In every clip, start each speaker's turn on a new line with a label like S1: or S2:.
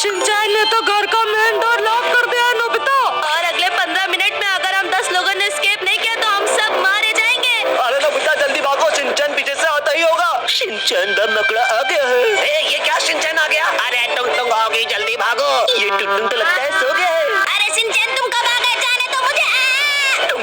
S1: Shinchan ने तो घर का मेन डोर लॉक कर दिया है नोबिता।
S2: और अगले 15 मिनट में अगर हम 10 लोगों ने एस्केप नहीं किया तो हम सब मारे जाएंगे।
S3: अरे नोबिता जल्दी भागो, शिनचैन पीछे से आता ही होगा। शिनचैन द मकड़ा आ गया है। ये क्या शिनचैन आ गया? अरे टुंग आ गई, जल्दी भागो। ये टुंग तो लगता है सो गया है।
S2: अरे शिनचैन तुम कब आ गए? जाने तो मुझे।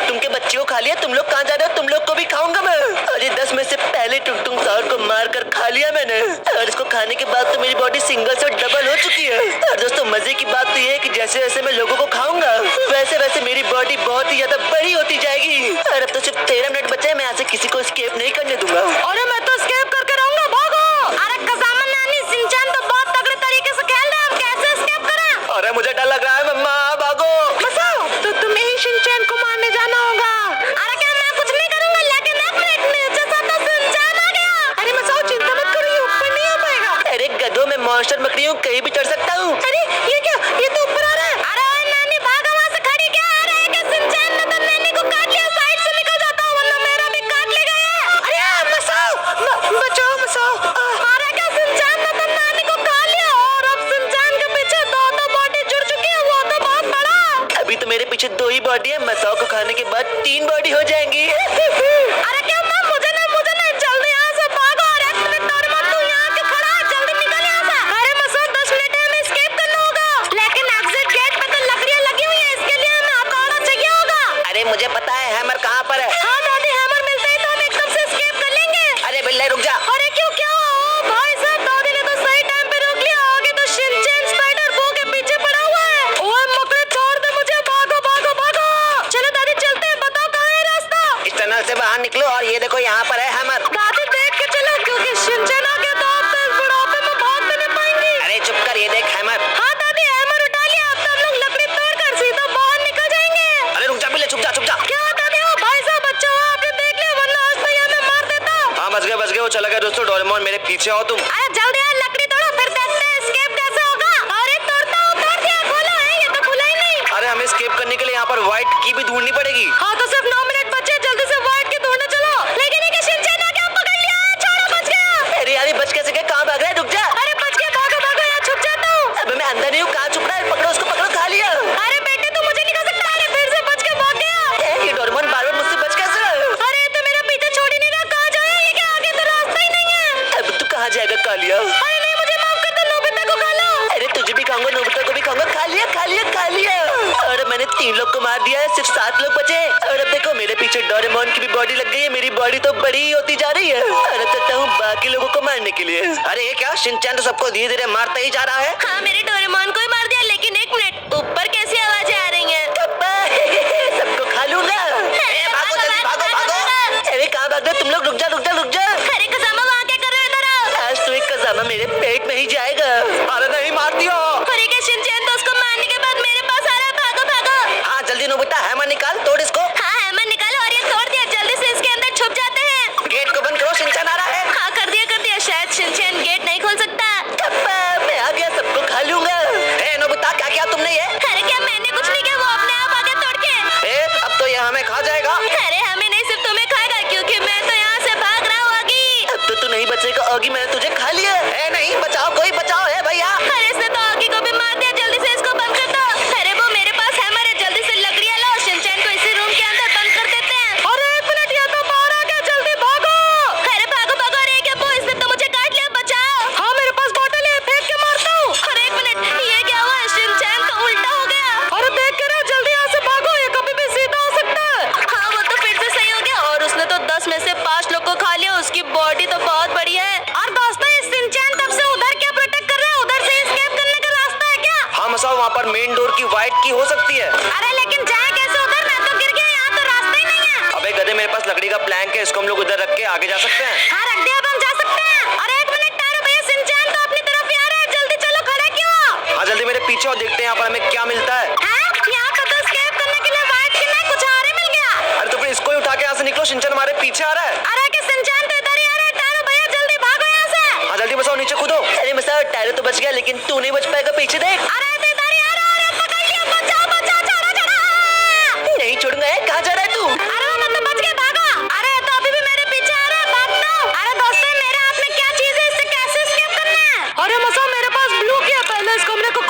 S3: टुंग के बच्चे को खा लिया, तुम लोग कहाँ जा रहे हो? तुम लोग को भी खाऊंगा मैं। अरे 10 में से पहले टुंग साउर को मार कर खा लिया मैंने, और इसको खाने के बाद तो मेरी बॉडी सिंगल से डबल हो चुकी है। और दोस्तों मजे की बात तो ये है कि जैसे जैसे मैं लोगों को खाऊंगा वैसे वैसे मेरी बॉडी बहुत ही ज्यादा बड़ी होती जाएगी। और अब तो सिर्फ 13 मिनट बचे हैं, मैं यहाँ से किसी को एस्केप नहीं करने दूंगा।
S1: अरे मैं तो एस्केप करके रहूंगा, भागो। अरे कसामा नानी, शिनचैन तो बहुत तगड़े तरीके से खेल रहा है, हम कैसे एस्केप करें?
S3: अरे मुझे डर लग रहा है मम्मा, भागो।
S1: मसाओ, तो तुम्हें ही शिनचैन को मारने जाना होगा। अरे क्या मैं कुछ नहीं करूंगा, लेकिन एक मिनट नीचे से तो शिनचैन आ गया। अरे मसाओ चिंता मत करो, ये ऊपर नहीं आ पाएगा।
S3: अरे गधो, मैं मॉन्स्टर मकड़ी हूँ, कहीं भी चढ़ सकता हूँ।
S1: अरे ये क्या, ये तो ऊपर आ रहा है। अरे नानी भागो वहाँ से, खड़ी क्या आ रहा है कि शिनचैन ने तो नानी को काट लिया। साइड से निकल जाता हूँ वरना मेरा भी काट लेगा ये। अरे मसाओ, बचाओ मसाओ। अरे क्या शिनचैन ने तो नानी को खा लिया, और अब शिनचैन के पीछे दो बॉडी जुड़ चुकी है, वो तो बहुत बड़ा।
S3: अभी तो मेरे पीछे 2 ही बॉडी है, मसाओ को खाने के बाद 3 बॉडी हो जाएंगी।
S1: अरे क्या मैं, मुझे नहीं, जल्दी यहाँ से भागो। और एक मिनट और मत, तू यहाँ क्यों खड़ा है? जल्दी निकल यहाँ से। अरे मसाओ 10 मिनट है, हमें एस्केप करना होगा, लेकिन एग्जिट गेट पे तो लकड़ियाँ लगी हुई है, इसके लिए हमें हथौड़ा चाहिए होगा।
S3: अरे मुझे पता है हैमर कहाँ पर है।
S1: हाँ दादी, हैमर मिलता है तो हम एकदम से एस्केप कर लेंगे।
S3: अरे बिल्ले रुक जा।
S1: अरे क्यों, क्या हुआ? ओ भाई साहब, दादी ने तो सही टाइम पे रोक लिया। आगे तो शिनचैन स्पाइडर बो के पीछे पड़ा हुआ है। ओए मकड़े, छोड़ दे मुझे, भागो भागो भागो। चलो दादी चलते हैं, बताओ कहाँ है रास्ता?
S3: इस टनल से बाहर निकलो और ये देखो यहाँ पर है हैमर।
S1: दादी देख के चलो, क्योंकि शिनचैन आ गया तो आप तो इस बुढ़ापे में भाग भी नहीं पाएंगी।
S3: अरे चुप कर, ये देख हैमर।
S1: हाँ दादी, हैमर उठा लिया, अब तो हम लोग लकड़ी तोड़कर सीधा बाहर निकल जाएंगे।
S3: अरे रुक जा बिल्ले, चुप जा चुप जा।
S1: क्या दादी, ओ भाई साहब बच्चा हो, आपने देख लिया, वरना आज तो ये हमें मार देता।
S3: हाँ बच गए, वो चला गया। दोस्तों डोरेमोन मेरे पीछे आओ तुम।
S1: अरे जल्दी यार, लकड़ी तोड़ो, फिर देखते हैं एस्केप कैसे होगा। अरे तोड़ता हूँ, तोड़ दिया, खोला है, ये तो खुला ही नहीं।
S3: अरे हमें एस्केप करने के लिए यहाँ पर व्हाइट की भी ढूंढनी पड़ेगी।
S1: हाँ तो सिर्फ 9 मिनट बचे, जल्दी से व्हाइट की ढूंढने चलो। लेकिन ये शिनचैन आ गया, पकड़ लिया, छोड़ो, बच गया।
S3: अरे यार ये बच कैसे गए? कहाँ भाग रहा है? रुक जा।
S1: अरे बच गया, भागो भागो, यहाँ छुप जाता हूँ।
S3: अब मैं अंदर नहीं हूँ, कहाँ छुप रहा है? पकड़ो उसको, पकड़ो, खा लिया।
S1: अरे बेटे तू मुझे नहीं खा सकता। अरे फिर से बच के भाग गया।
S3: ये डोरेमोन बार बार मुझसे बच कैसे रहा?
S1: अरे ये तो मेरा पीछे छोड़ ही नहीं रहा, कहाँ जाए? ये क्या, आगे तो रास्ता ही नहीं है।
S3: अब तू कहाँ जाएगा कालिया?
S1: अरे नहीं, मुझे माफ कर दो, नोबिता को खा लो।
S3: अरे तुझे भी खाऊंगा, नोबिता को भी खाऊंगा। खा लिया खा लिया खा लिया। और मैंने 3 लोग को मार दिया है, सिर्फ 7 लोग बचे। और अब देखो मेरे पीछे डोरेमोन की भी बॉडी लग गई है, मेरी बॉडी तो बड़ी ही होती जा रही है। और अब चलता हूँ बाकी लोगों को मारने के लिए। अरे ये क्या, शिनचैन तो सबको धीरे धीरे मारता ही जा रहा है।
S2: हाँ मेरे डोरेमोन को ही मार दिया, लेकिन एक मिनट, ऊपर कैसी आवाजें आ रही हैं?
S3: सबको खा लूंगा। भागो जल्दी, भागो भागो। अरे कहाँ भाग रहे तुम लोग? रुक जा रुक जा रुक जा।
S2: अरे कसामा वहाँ क्या कर रहे हो? इधर आओ।
S3: आज तो एक कसामा मेरे पेट में ही जाएगा। अरे नहीं, मार दियो।
S2: अरे क्या शिनचैन तो उसको मारने के बाद मेरे पास आ रहा है, भागो भागो।
S3: हाँ जल्दी नोबिता, हैमर निकाल, तोड़ इसको।
S2: हाँ हैमर निकालो, और ये तोड़ दिया, जल्दी से इसके अंदर छुप जाते हैं।
S3: गेट को बंद करो, शिनचैन आ रहा है।
S2: हाँ कर दिया, शायद शिनचैन गेट नहीं खोल सकता।
S3: मैं आ गया, सबको खा लूंगा। नोबिता क्या किया तुमने ये?
S2: अरे क्या मैंने कुछ नहीं किया, वो अपने आप आ गया तोड़ के।
S3: अब तो ये हमें खा जाएगा।
S2: अरे हमें नहीं, सिर्फ तुम्हें खाएगा, क्योंकि मैं तो यहाँ से भाग रहा हूँ आगी।
S3: अब तो तू नहीं बचेगा ऑगी, मैंने तुझे खा लिया। नहीं बचाओ, कोई बचाओ है भैया।
S2: अरे इसने तो आगी को भी मार दिया, जल्दी से इसको बंद कर दो। अरे वो मेरे पास हैमर है, जल्दी से लकड़ियाँ लो, शिनचैन को इसी रूम के अंदर बंद कर देते हैं।
S1: अरे एक मिनट, ये तो बाहर आ गया, जल्दी भागो।
S2: अरे भागो भागो, अरे क्या वो, इसने तो मुझे काट लिया, बचाओ।
S1: हाँ मेरे पास बॉटल है, फेंक के मारता हूँ।
S2: अरे एक मिनट, ये क्या हुआ? शिनचैन तो उल्टा हो गया।
S1: अरे देख के रहो, जल्दी यहाँ से भागो, ये कभी भी सीधा हो सकता है।
S2: हाँ वो तो फिर से सही हो गया, और उसने तो 10 में से 5 लोग को खा लिया, उसकी बॉडी तो बहुत बड़ी है।
S1: और दोस्तों, ये शिनचैन तब से उधर क्या प्रोटेक्ट कर रहा है? उधर से एस्केप करने का रास्ता है क्या?
S3: हाँ मसाओ, वहाँ पर मेन डोर की व्हाइट की हो सकती है।
S1: अरे लेकिन जाए कैसे उधर? मैं तो गिर गया, यहाँ तो रास्ता ही नहीं है।
S3: अबे गधे, मेरे पास लकड़ी का प्लैंक है, इसको हम लोग उधर रख के आगे जा सकते हैं।
S1: हाँ रख दिया, अब हम जा सकते हैं। अरे एक मिनट ठहरो भैया, शिनचैन तो अपनी तरफ ही आ रहा है, जल्दी चलो, खड़ा क्यों हो?
S3: हाँ जल्दी मेरे पीछे और देखते हैं यहाँ पर हमें क्या मिलता है।
S1: यहाँ पर तो एस्केप करने के लिए व्हाइट की नहीं, कुछ और ही मिल गया।
S3: अरे तो फिर इसको ही उठा के यहाँ से निकलो, शिनचैन हमारे पीछे आ रहा है।
S1: अरे कि शिनचैन तो इधर ही आ रहा है, ठहरो भैया, जल्दी भागो यहाँ से।
S3: हाँ जल्दी मसाओ, नीचे कूदो। अरे मसाओ, टायरो तो बच गया, लेकिन तू नहीं बच पाएगा, पीछे देख।
S1: अरे तो इधर ही आ रहा है, अरे पकड़ लिया, बचाओ बचाओ, छोड़ो।
S3: नहीं छोड़ूंगा, कहाँ जा रहा है तू?
S1: अरे मैं तो बच गया, भागो। अरे तो अभी भी मेरे पीछे आ रहा है, बात तो। अरे दोस्तों, मेरे हाथ में क्या चीज है, इससे कैसे एस्केप करना है? अरे मसाओ, मेरे पास ब्लू की है, पहले इस कमरे को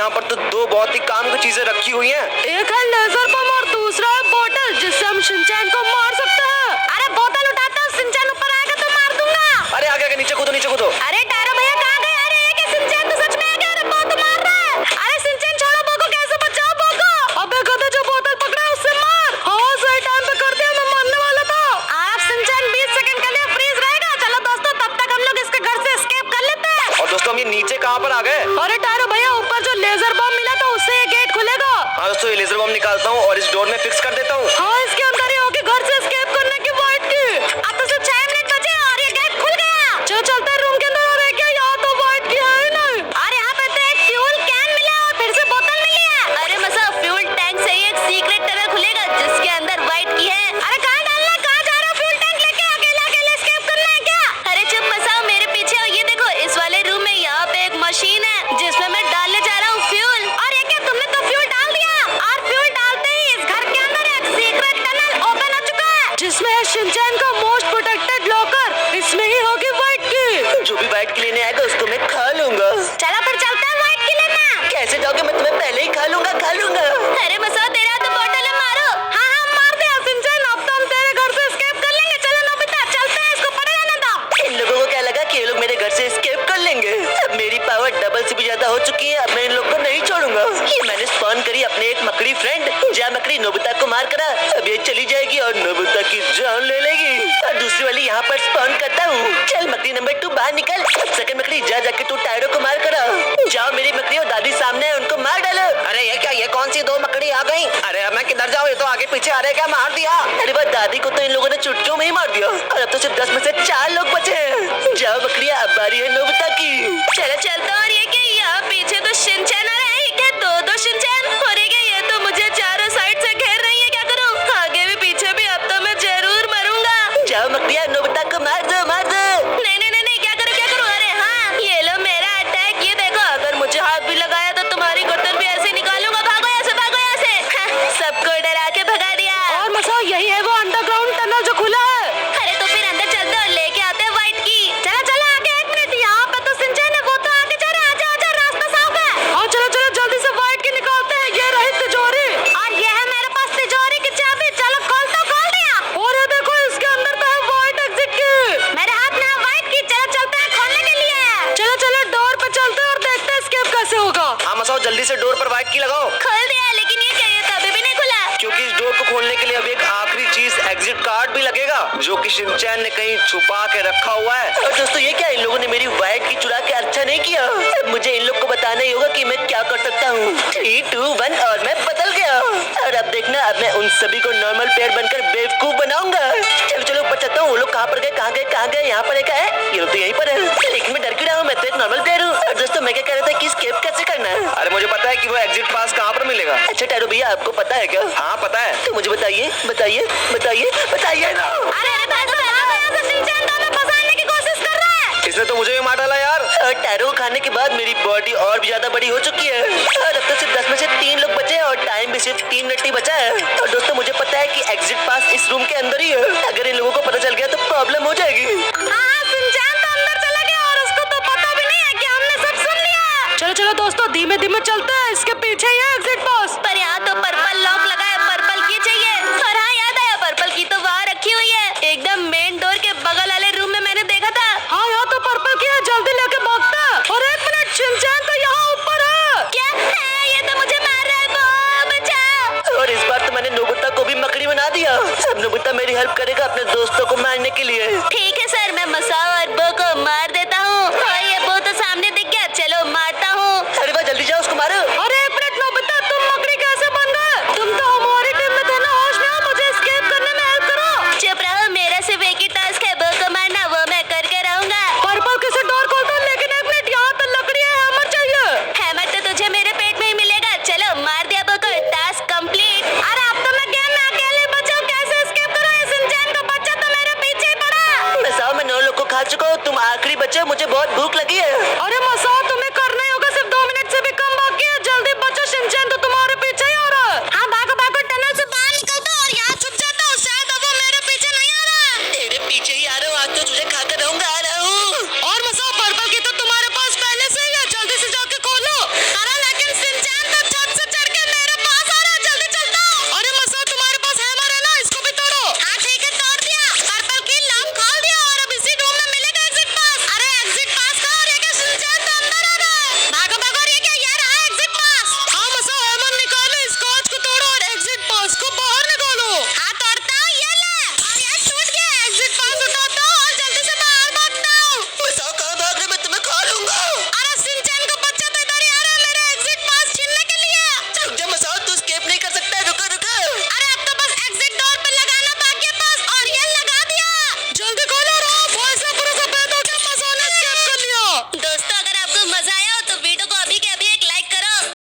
S4: यहाँ पर तो दो बहुत ही काम की चीजें रखी हुई हैं।
S1: एक है लेजर बम और दूसरा है बोतल जिससे हम शिनचैन को मार सकते हैं। अरे बोतल उठाता हूँ, शिनचैन ऊपर आएगा तो मार दूंगा।
S4: अरे आगे आगे, नीचे कूदो नीचे कूदो।
S1: अरे टायरो भैया कहाँ गए? अरे ये क्या शिनचैन तो सच में आ गया। अरे बहुत मार रहा है। अरे शिनचैन छोड़ो बोको, कैसे बचाओ बोको? अबे गधे, जो बोतल पकड़ा है उससे मार। हाँ सही टाइम पे कर दिया, मैं मरने वाला था। आप शिनचैन 20 सेकंड के लिए फ्रीज रहेगा। चलो दोस्तों, तब तक हम लोग इसके घर से एस्केप कर लेते हैं।
S4: और दोस्तों हम ये नीचे कहाँ पर आ गए?
S1: अरे टायरो भैया, ऊपर जो लेजर बम मिला था उससे ये गेट खुलेगा।
S4: हाँ दोस्तों, ये लेजर बम निकालता हूँ और इस डोर में फिक्स कर देता हूँ।
S1: हाँ, इसके अंदर ही होगी घर से एस्केप करने की वाइट की। अब तो सिर्फ 6 मिनट बचे और ये गेट खुल गया। चलो चलते हैं रूम के अंदर। और क्या यहाँ तो वाइट की है ही नहीं। और यहाँ पे तो एक फ्यूल कैन मिला और फिर से बोतल मिली है।
S2: अरे मसा, फ्यूल टैंक से ही एक सीक्रेट टनल खुलेगा जिसके अंदर वाइट की है।
S1: अरे कहाँ डालना है? कहाँ जा रहा है? फ्यूल टैंक लेके अकेले अकेले एस्केप करना है क्या?
S2: अरे चुप मसा, मेरे पीछे आओ। ये देखो, इस वाले रूम में यहाँ पे एक मशीन है जिसमें मैं डालने जा रहा हूँ फ्यूल।
S1: और ये क्या, तुमने तो फ्यूल डाल दिया? और फ्यूल डालते ही इस घर के अंदर एक सीक्रेट टनल ओपन हो चुका है जिसमें है शिनचैन का मोस्ट प्रोटेक्टेड लॉकर। इसमें ही होगी वाइट की।
S3: जो भी वाइट की लेने आएगा उसको मैं खा लूंगा।
S1: चलो फिर चलते हैं वाइट की लेना।
S3: कैसे जाओगे? मैं तुम्हें पहले ही खा लूंगा, खा लूंगा।
S2: अरे मसा, तेरा तो बॉटल है, मारो।
S1: हाँ मार दिया शिनचैन। अब तो हम तेरे घर से एस्केप कर लेंगे। चलो नोबिता चलते हैं, इसको पड़े रहने दो।
S3: इन लोगों को क्या लगा कि ये लोग मेरे घर से एस्केप कर लेंगे? अब मेरी पावर डबल से भी ज्यादा हो चुकी है। अब मैं इन लोग को नहीं छोड़ूंगा। ये मैंने स्पॉन करी अपने एक मकड़ी फ्रेंड। जहाँ मकड़ी नोबिता को मार करा, अब ये चली जाएगी और नोबिता की जान ले लेगी। और दूसरी वाली यहाँ पर स्पॉन करता हूँ। चल मकड़ी नंबर 2 बाहर निकल। सेकंड मकड़ी जा जाके तू टायरों को मार करा। जाओ, मेरी मकड़ी और दादी सामने है, उनको मार डालो।
S4: अरे ये क्या, ये कौन सी दो मकड़ी आ गई? अरे अब मैं किधर जाऊँ? ये तो आगे पीछे आ रहे, क्या मार दिया?
S3: अरे बात, दादी को तो इन लोगों ने चुटकियों में ही मार दिया और अब तो सिर्फ 10 में से 4 लोग बचे हैं। जाओ बकरिया, अब बारी है नोबिता की।
S2: चलो चलता। और ये क्या, यहाँ पीछे तो शिनचैन आ रहा है। ये क्या, दो शिनचैन? और ये क्या, ये तो मुझे चारों साइड से घेर रही है। क्या करूँ? आगे भी पीछे भी, अब तो मैं जरूर मरूंगा।
S3: जाओ बकरिया, नोबिता को मार दो, मार दो।
S2: नहीं नहीं नहीं नहीं, क्या करूँ क्या करूँ? अरे हाँ, ये लो मेरा अटैक। ये देखो, अगर मुझे हाथ भी लगाया तो तुम्हारी गर्दन भी ऐसे निकालूंगा। भागो यहाँ से, भागो यहाँ से। हाँ, सबको डरा के भगा दिया।
S1: और मसा, यही है वो अंडरग्राउंड टनल जो खुला है।
S2: अरे तो फिर अंदर चलते और लेके आते हैं वाइट की।
S1: चलो चलो आगे, 1 मिनट। यहाँ पे तो शिनचैन है, वो तो आगे जा रहा है। आजा आजा, रास्ता साफ है। हाँ चलो चलो, जल्दी से वाइट की निकालते हैं। ये रही तिजोरी और ये है मेरे पास तिजोरी की चाबी। चलो खोल दिया। और ये देखो, इसके अंदर तो है वाइट एग्जिट की। मेरे हाथ में है वाइट की। चलो चलते हैं खोलने के लिए। चलो चलो, डोर पे चलते हैं और देखते हैं एस्केप कैसे होगा।
S4: हाँ मसाओ, जल्दी से डोर पर वाइट की लगाओ।
S2: खोल दिया, लेकिन ये क्या, ये तो अभी भी नहीं खुला।
S4: क्योंकि इस डोर को खोलने के लिए अब एक आखिरी चीज, एग्जिट कार्ड भी लगेगा, जो कि शिनचैन ने कहीं छुपा के रखा हुआ है।
S3: और दोस्तों, ये क्या, इन लोगों ने मेरी वाइट की चुरा के अच्छा नहीं किया। अब मुझे इन लोग को बताना ही होगा कि मैं क्या कर सकता हूँ। 3, 2, 1 और मैं बदल गया। और अब देखना, अब मैं उन सभी को नॉर्मल पेड़ बनकर बेवकूफ बनाऊंगा। चलो चलो ऊपर चलता हूँ। वो लोग कहाँ पर गए, कहाँ गए, कहाँ गए? यहाँ पर एक है, ये लोग तो यहीं पर है। लेकिन मैं डर क्यों रहा हूँ? मैं तो एक नॉर्मल पेड़ हूँ। और दोस्तों, मैं क्या कह रहा था कि escape कैसे करना है?
S4: अरे मुझे पता है कि वो एग्जिट पास कहाँ पर मिलेगा।
S3: अच्छा टायरो भैया, आपको पता है क्या?
S4: हाँ पता है।
S3: तो मुझे बताइए बताइए बताइए बताइए ना।
S1: अरे अरे भागो भागो यहाँ से, शिनचैन तो हमें फंसाने की कोशिश कर रहा है।
S4: इसने तो मुझे भी मार डाला यार।
S3: और टायरों को खाने के बाद मेरी बॉडी और भी ज्यादा बड़ी हो चुकी है। और अब तो सिर्फ 10 में से 3 लोग बचे हैं और टाइम भी सिर्फ 3 मिनट ही बचा है। और दोस्तों, मुझे पता है कि एग्जिट पास इस रूम के अंदर ही है। अगर इन लोगों को पता चल गया तो प्रॉब्लम हो जाएगी।
S1: हाँ, शिनचैन तो अंदर चला गया और उसको तो पता भी नहीं है कि हमने सब सुन लिया। चलो चलो दोस्तों, धीमे धीमे चलते हैं। इसके पीछे ही है एग्जिट पास।